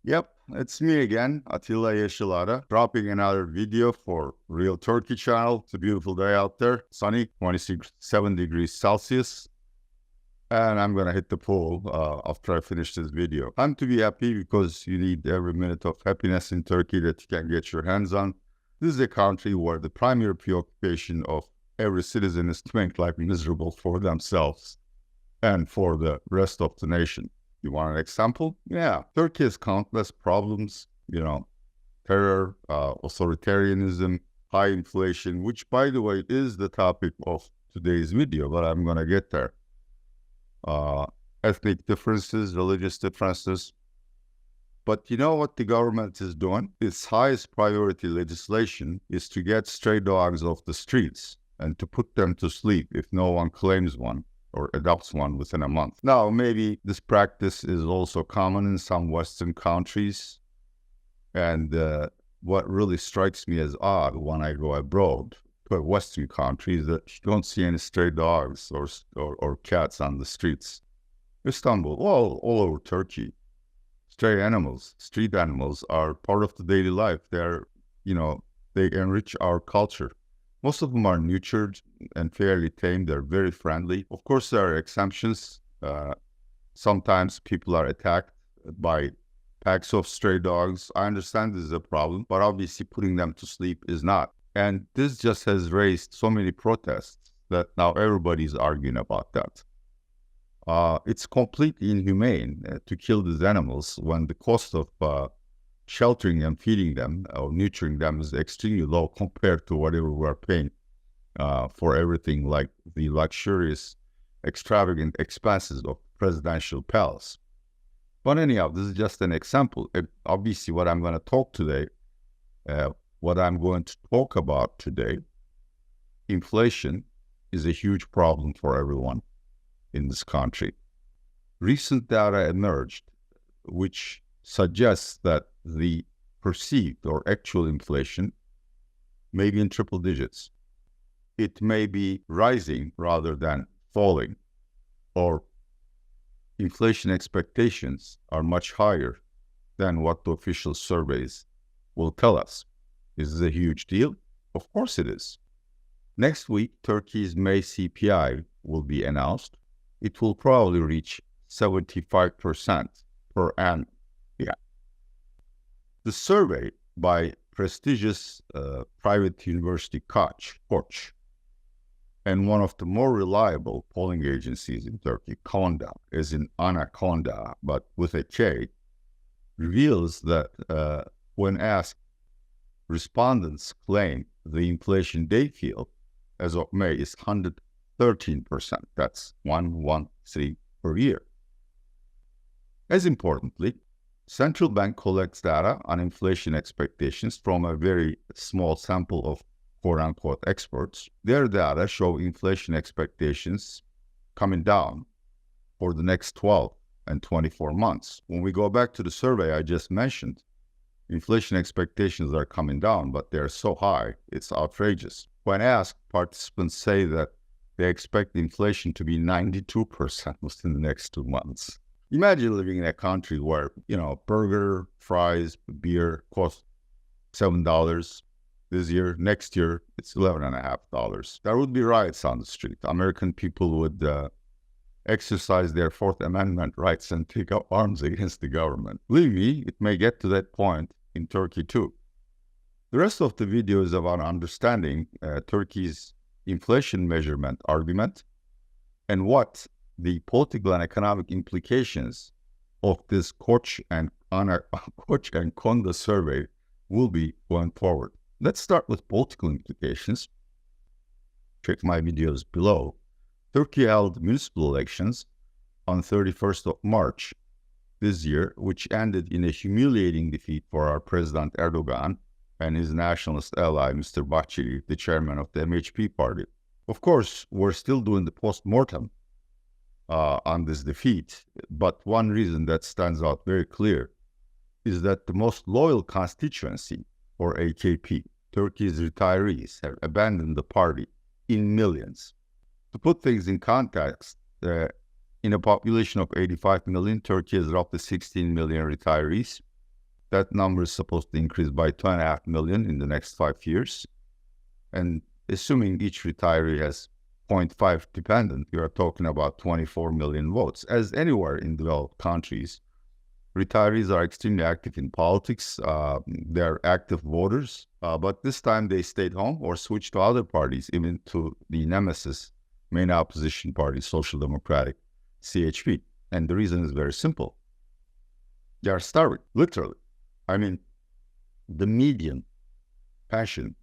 Yep, it's me again, Attila Yeşilada, dropping another video for Real Turkey channel. It's a beautiful day out there, sunny, 27 degrees Celsius, and I'm gonna hit the pool after I finish this video. Time to be happy because you need every minute of happiness in Turkey that you can get your hands on. This is a country where the primary preoccupation of every citizen is to make life miserable for themselves and for the rest of the nation. You want an example? Yeah, Turkey has countless problems, terror, authoritarianism, high inflation, which, by the way, is the topic of today's video, but I'm going to get there. Ethnic differences, religious differences. But you know what the government is doing? Its highest priority legislation is to get stray dogs off the streets and to put them to sleep if no one claims one or adopts one within a month. Now, maybe this practice is also common in some Western countries. And what really strikes me as odd when I go abroad to Western countries is that you don't see any stray dogs or cats on the streets. Istanbul, all over Turkey, stray animals, street animals are part of the daily life. They enrich our culture. Most of them are nurtured and fairly tame. They're very friendly. Of course, there are exceptions. Sometimes people are attacked by packs of stray dogs. I understand this is a problem, but obviously putting them to sleep is not. And this just has raised so many protests that now everybody's arguing about that. It's completely inhumane to kill these animals when the cost of sheltering them, feeding them, or nurturing them is extremely low compared to whatever we're paying for everything like the luxurious, extravagant expenses of presidential palace. But anyhow, this is just an example. Obviously, what I'm going to talk about today, inflation is a huge problem for everyone in this country. Recent data emerged which suggests that the perceived or actual inflation may be in triple digits. It may be rising rather than falling, or inflation expectations are much higher than what the official surveys will tell us. Is this a huge deal? Of course it is. Next week, Turkey's May CPI will be announced. It will probably reach 75% per annum. Yeah. The survey by prestigious private university Koç, and one of the more reliable polling agencies in Turkey, Konda, as in Anaconda, but with a K, reveals that when asked, respondents claim the inflation they feel as of May is 113%. That's 113 per year. As importantly, central bank collects data on inflation expectations from a very small sample of quote-unquote experts. Their data show inflation expectations coming down for the next 12 and 24 months. When we go back to the survey I just mentioned, inflation expectations are coming down, but they're so high, it's outrageous. When asked, participants say that they expect inflation to be 92% within the next 2 months. Imagine living in a country where, burger, fries, beer cost $7 this year. Next year, it's $11.50. There would be riots on the street. American people would exercise their Fourth Amendment rights and take up arms against the government. Believe me, it may get to that point in Turkey too. The rest of the video is about understanding Turkey's inflation measurement argument and what the political and economic implications of this Koç and Konda survey will be going forward. Let's start with political implications. Check my videos below. Turkey held municipal elections on 31st of March this year, which ended in a humiliating defeat for our President Erdogan and his nationalist ally, Mr. Bahçeli, the chairman of the MHP party. Of course, we're still doing the post-mortem on this defeat, but one reason that stands out very clear is that the most loyal constituency for AKP, Turkey's retirees, have abandoned the party in millions. To put things in context, in a population of 85 million, Turkey has roughly 16 million retirees. That number is supposed to increase by 2.5 million in the next 5 years. And assuming each retiree has 0.5 dependent, you are talking about 24 million votes. As anywhere in developed countries, retirees are extremely active in politics. They're active voters, but this time they stayed home or switched to other parties, even to the nemesis main opposition party, Social Democratic, CHP. And the reason is very simple. They are starving, literally. I mean, the median pension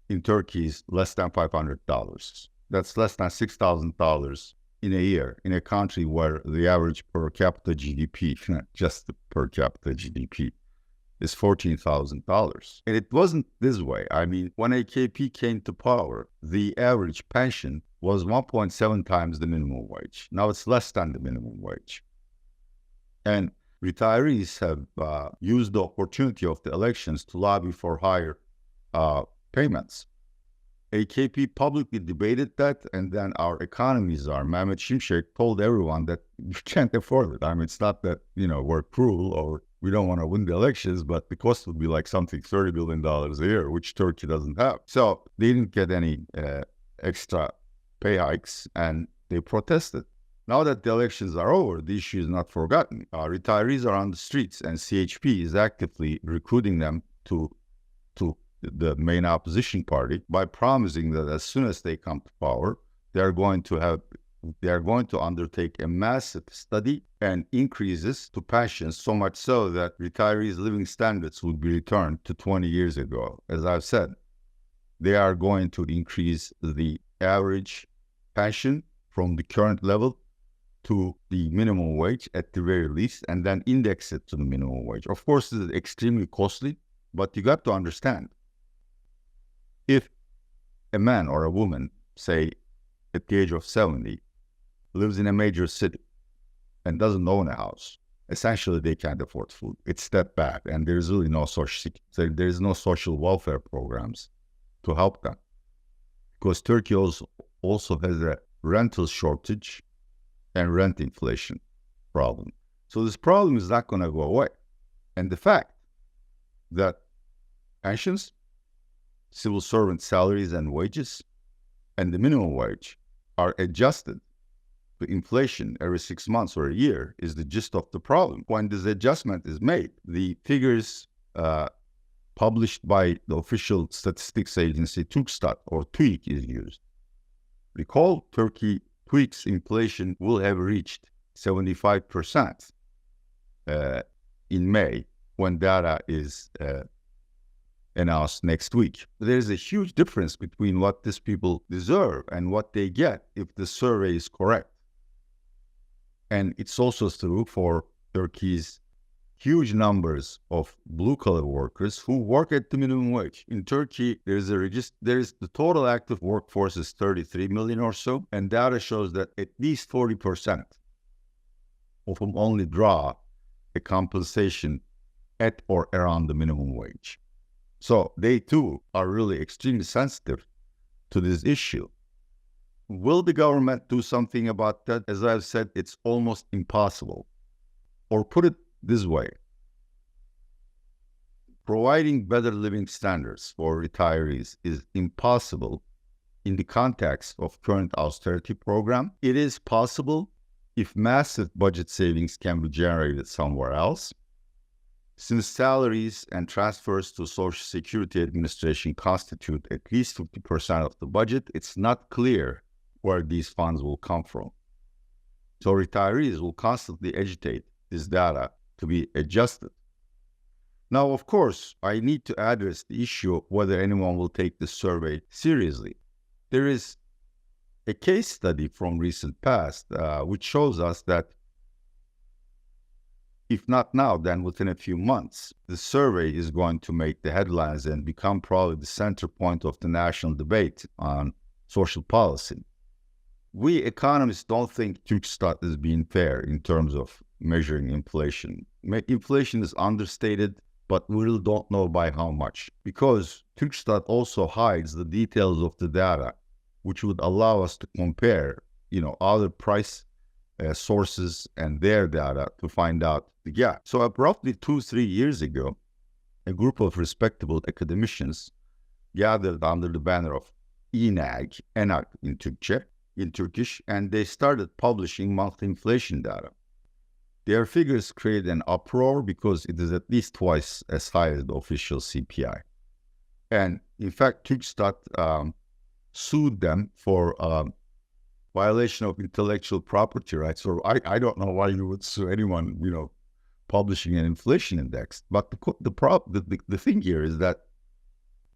in Turkey is less than $500. That's less than $6,000 in a year, in a country where the average per capita GDP, just the per capita GDP, is $14,000. And it wasn't this way. I mean, when AKP came to power, the average pension was 1.7 times the minimum wage. Now it's less than the minimum wage. And retirees have used the opportunity of the elections to lobby for higher payments. AKP publicly debated that, and then our economy czar, Mehmet Şimşek, told everyone that you can't afford it. I mean, it's not that, we're cruel or we don't want to win the elections, but the cost would be like something $30 billion a year, which Turkey doesn't have. So they didn't get any extra pay hikes, and they protested. Now that the elections are over, the issue is not forgotten. Retirees are on the streets, and CHP is actively recruiting them to the main opposition party by promising that as soon as they come to power, they are going to undertake a massive study and increases to pensions, so much so that retirees' living standards would be returned to 20 years ago. As I've said, they are going to increase the average pension from the current level to the minimum wage at the very least, and then index it to the minimum wage. Of course, this is extremely costly, but you got to understand, if a man or a woman, say at the age of 70, lives in a major city and doesn't own a house, essentially they can't afford food. It's that bad, and there's really no there's no social welfare programs to help them, because Turkey also has a rental shortage and rent inflation problem. So this problem is not going to go away. And the fact that pensions, civil servant salaries and wages, and the minimum wage are adjusted to inflation every 6 months or a year is the gist of the problem. When this adjustment is made, the figures published by the official statistics agency TÜRKSTAT, or TÜİK, is used. Recall, Turkey TÜİK's inflation will have reached 75% in May, when data is announced next week. There's a huge difference between what these people deserve and what they get if the survey is correct. And it's also true for Turkey's huge numbers of blue-collar workers who work at the minimum wage. In Turkey, the total active workforce is 33 million or so, and data shows that at least 40% of them only draw a compensation at or around the minimum wage. So they too are really extremely sensitive to this issue. Will the government do something about that? As I've said, it's almost impossible. Or put it this way, providing better living standards for retirees is impossible in the context of current austerity program. It is possible if massive budget savings can be generated somewhere else. Since salaries and transfers to Social Security Administration constitute at least 50% of the budget, it's not clear where these funds will come from. So retirees will constantly agitate this data to be adjusted. Now, of course, I need to address the issue of whether anyone will take this survey seriously. There is a case study from recent past which shows us that if not now, then within a few months, the survey is going to make the headlines and become probably the center point of the national debate on social policy. We economists don't think TÜRKSTAT is being fair in terms of measuring inflation. Inflation is understated, but we really don't know by how much, because TÜRKSTAT also hides the details of the data, which would allow us to compare, other price sources and their data to find out the gap. So roughly 2-3 years ago, a group of respectable academicians gathered under the banner of ENAG, ENAG in Turkish, and they started publishing monthly inflation data. Their figures created an uproar because it is at least twice as high as the official CPI. And in fact, Turkstat sued them for violation of intellectual property rights. Or I don't know why you would sue anyone, publishing an inflation index. But the thing here is that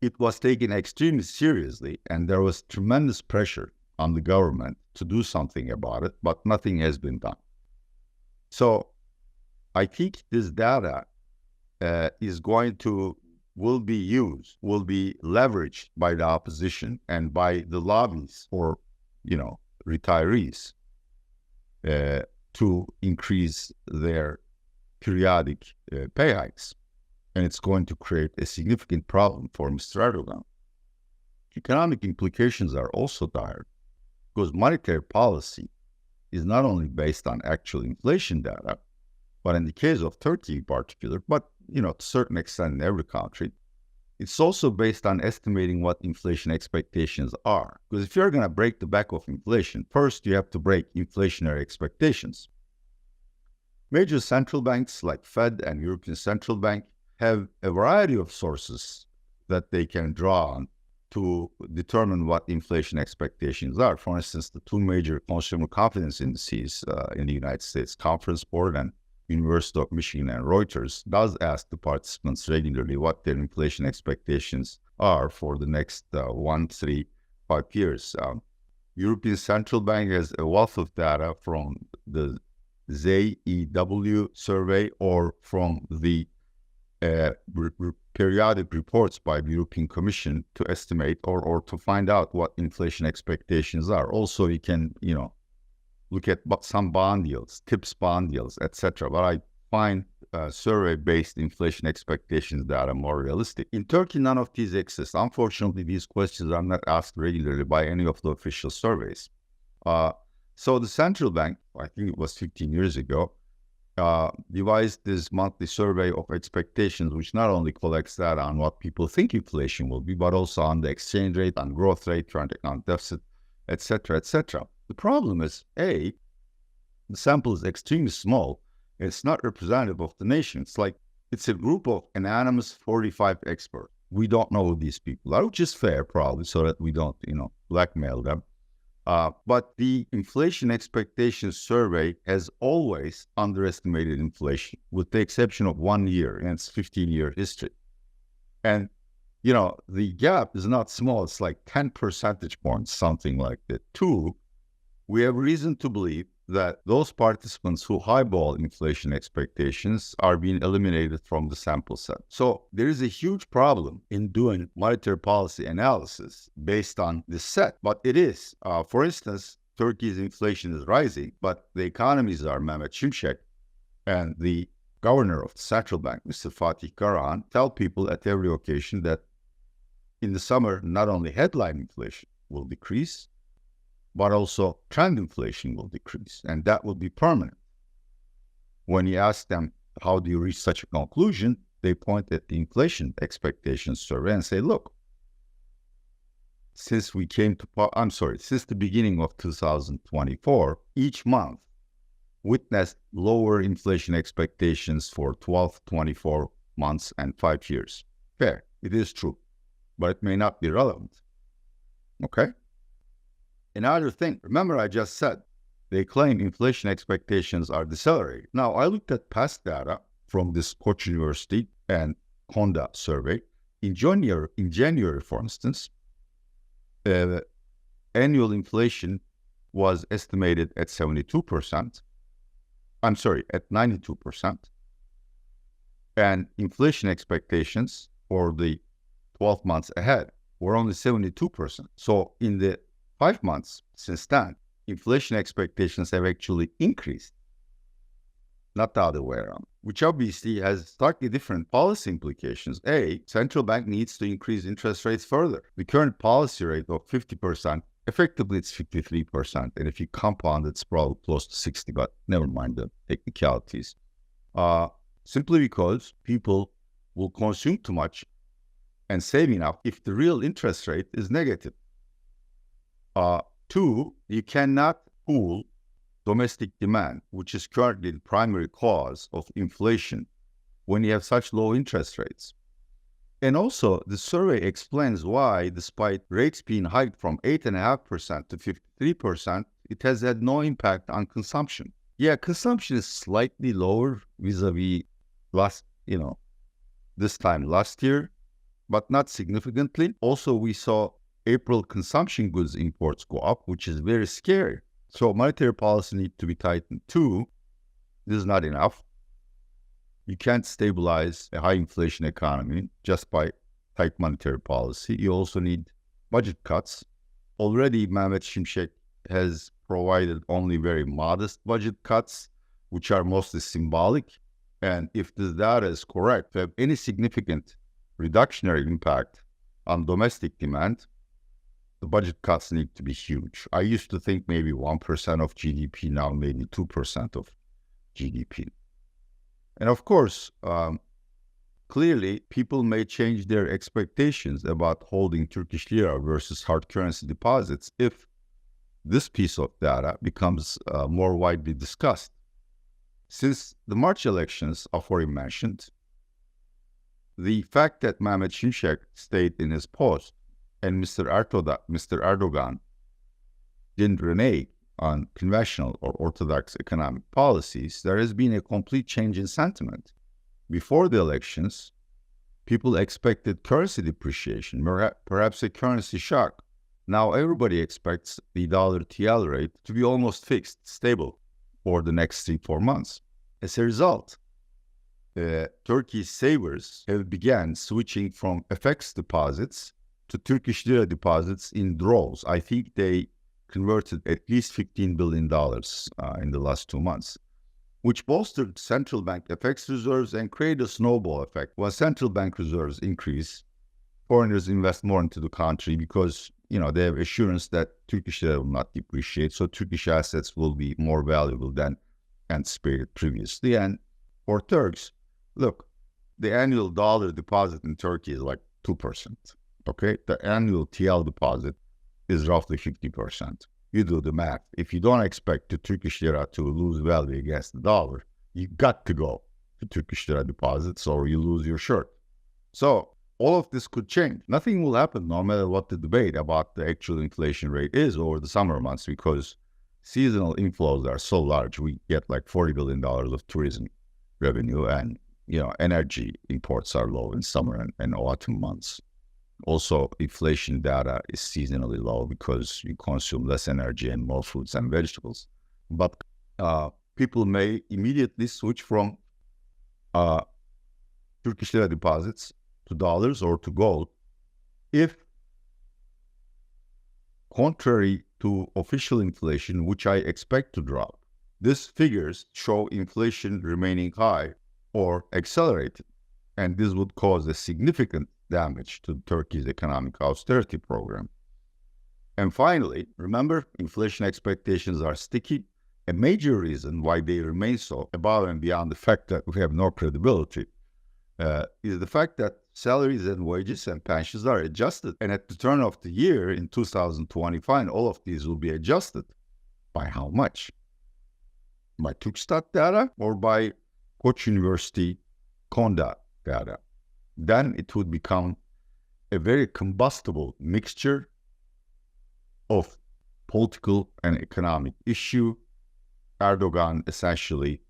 it was taken extremely seriously, and there was tremendous pressure on the government to do something about it, but nothing has been done. So I think this data will be leveraged by the opposition and by the lobbies for, retirees to increase their periodic pay hikes. And it's going to create a significant problem for Mr. Erdogan. Economic implications are also dire, because monetary policy is not only based on actual inflation data, but in the case of Turkey in particular, but to a certain extent in every country, it's also based on estimating what inflation expectations are. Because if you're going to break the back of inflation, first you have to break inflationary expectations. Major central banks like Fed and European Central Bank have a variety of sources that they can draw on to determine what inflation expectations are. For instance, the two major consumer confidence indices in the United States, Conference Board and University of Michigan and Reuters, does ask the participants regularly what their inflation expectations are for the next 1, 3, 5 years. European Central Bank has a wealth of data from the ZEW survey or from the periodic reports by the European Commission to estimate or to find out what inflation expectations are. Also, you can, look at some bond yields, TIPS bond yields, etc. But I find survey-based inflation expectations data more realistic. In Turkey, none of these exist. Unfortunately, these questions are not asked regularly by any of the official surveys. So the central bank, I think it was 15 years ago, devised this monthly survey of expectations, which not only collects data on what people think inflation will be, but also on the exchange rate, on growth rate, current account deficit, etc., etc. The problem is, A, the sample is extremely small. It's not representative of the nation. It's a group of anonymous 45 experts. We don't know who these people are, which is fair, probably, so that we don't, blackmail them. But the inflation expectations survey has always underestimated inflation, with the exception of 1 year in its 15-year history. And, the gap is not small. It's like 10 percentage points, something like that. 2, we have reason to believe that those participants who highball inflation expectations are being eliminated from the sample set. So there is a huge problem in doing monetary policy analysis based on this set, but it is. For instance, Turkey's inflation is rising, but the economies are Mehmet Şimşek and the governor of the central bank, Mr. Fatih Karahan, tell people at every occasion that in the summer, not only headline inflation will decrease, but also trend inflation will decrease, and that will be permanent. When you ask them, how do you reach such a conclusion, they point at the inflation expectations survey and say, look, since the beginning of 2024, each month witnessed lower inflation expectations for 12, 24 months and 5 years. Fair, it is true, but it may not be relevant. Okay? Another thing, remember I just said, they claim inflation expectations are decelerating. Now, I looked at past data from this Koç University and Conda survey. In January, for instance, annual inflation was estimated at 72%. At 92%. And inflation expectations for the 12 months ahead were only 72%. So in the 5 months since then, inflation expectations have actually increased, not the other way around, which obviously has slightly different policy implications. A, central bank needs to increase interest rates further. The current policy rate of 50% Effectively, it's 53%. And if you compound, it's probably close to 60, but never mind the technicalities. Simply because people will consume too much and save enough if the real interest rate is negative. Two, you cannot cool domestic demand, which is currently the primary cause of inflation when you have such low interest rates. And also, the survey explains why, despite rates being hiked from 8.5% to 53%, it has had no impact on consumption. Yeah, consumption is slightly lower vis-a-vis this time last year, but not significantly. Also, we saw April consumption goods imports go up, which is very scary. So monetary policy needs to be tightened too. This is not enough. You can't stabilize a high inflation economy just by tight monetary policy. You also need budget cuts. Already, Mehmet Şimşek has provided only very modest budget cuts, which are mostly symbolic. And if this data is correct, to have any significant reductionary impact on domestic demand, the budget cuts need to be huge. I used to think maybe 1% of GDP, now maybe 2% of GDP. And of course, clearly, people may change their expectations about holding Turkish lira versus hard currency deposits if this piece of data becomes more widely discussed. Since the March elections, I've already mentioned, the fact that Mehmet Şimşek stayed in his post and Mr. Erdogan didn't renege on conventional or orthodox economic policies, there has been a complete change in sentiment. Before the elections, people expected currency depreciation, perhaps a currency shock. Now everybody expects the dollar TL rate to be almost fixed, stable for the next 3-4 months. As a result, Turkey's savers have begun switching from FX deposits to Turkish lira deposits in droves. I think they converted at least $15 billion in the last 2 months, which bolstered central bank FX reserves and created a snowball effect. When central bank reserves increase, foreigners invest more into the country because they have assurance that Turkish lira will not depreciate, so Turkish assets will be more valuable than anticipated previously. And for Turks, look, the annual dollar deposit in Turkey is like 2%. Okay, the annual TL deposit is roughly 50%. You do the math. If you don't expect the Turkish lira to lose value against the dollar, you got to go to Turkish lira deposits or you lose your shirt. So all of this could change. Nothing will happen no matter what the debate about the actual inflation rate is over the summer months because seasonal inflows are so large. We get like $40 billion of tourism revenue and, energy imports are low in summer and autumn months. Also, inflation data is seasonally low because you consume less energy and more fruits and vegetables. But people may immediately switch from Turkish lira deposits to dollars or to gold if, contrary to official inflation, which I expect to drop, these figures show inflation remaining high or accelerated. And this would cause a significant damage to Turkey's economic austerity program. And finally, remember, inflation expectations are sticky. A major reason why they remain so, above and beyond the fact that we have no credibility, is the fact that salaries and wages and pensions are adjusted. And at the turn of the year in 2025, all of these will be adjusted. By how much? By Turkstat data or by Koç University Konda data? Then it would become a very combustible mixture of political and economic issue. Erdogan essentially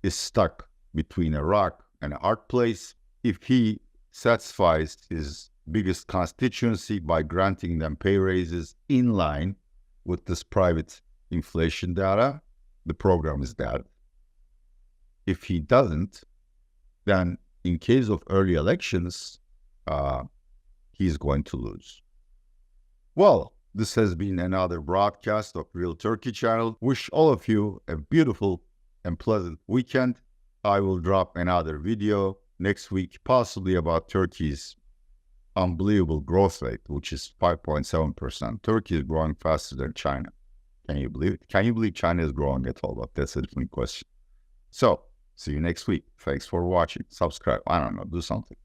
is stuck between a rock and a hard place. If he satisfies his biggest constituency by granting them pay raises in line with this private inflation data, the program is dead. If he doesn't, then in case of early elections, he's going to lose. Well, this has been another broadcast of Real Turkey Channel. Wish all of you a beautiful and pleasant weekend. I will drop another video next week, possibly about Turkey's unbelievable growth rate, which is 5.7%. Turkey is growing faster than China. Can you believe it? Can you believe China is growing at all? But that's a different question. So, see you next week. Thanks for watching. Subscribe. I don't know, do something.